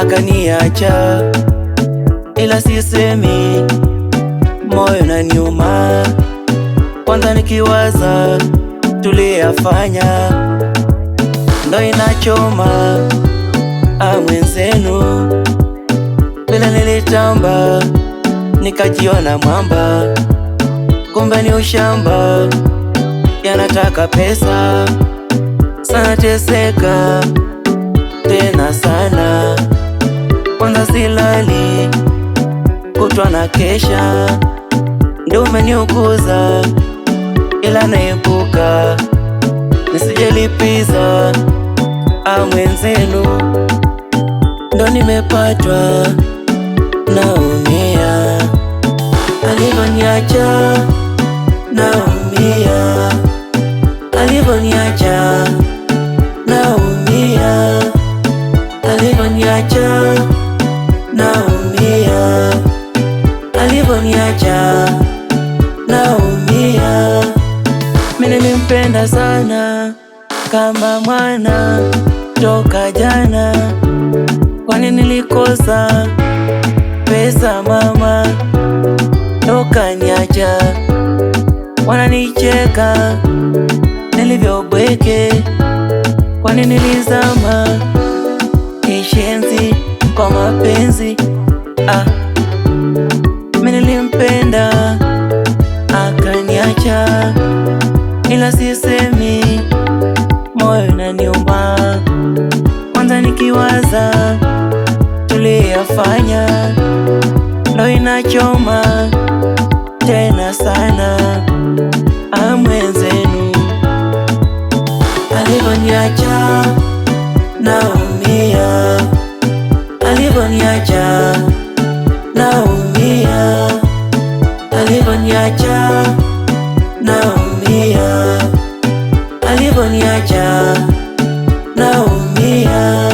akaniacha, ila sisemi, moyo unaniuma. Kwanza nikiwaza tuliyafanya, ndo inachoma. Mwenzenu vile nilitamba, nikajiona mwamba, kumbe ni ushamba. Yanataka pesa, sana teseka tena sana. Kwanza silali, kutwa na kesha, ndio umeniuguza, ila naepuka nisijelipiza. Mwenzenu ndo nimepatwa, naumia. Alivyoniacha naumia, alivyoniacha naumia, alivyoniacha naumia, alivyoniacha naumia. Mimi nilimpenda sana kama mwana toka jana, kwani nilikosa pesa mama, toka niacha. Wananicheka nilivyobweke, kwani nilizama kishenzi kwa mapenzi. Mimi nilimpenda akaniacha, ila sisemi, moyo unaniuma. Kwanza nikiwaza tuliyafanya, ndo inachoma tena sana. Mwenzenu alivyoniacha naumia, alivyoniacha naumia, alivyoniacha naumia, alivyoniacha naumia.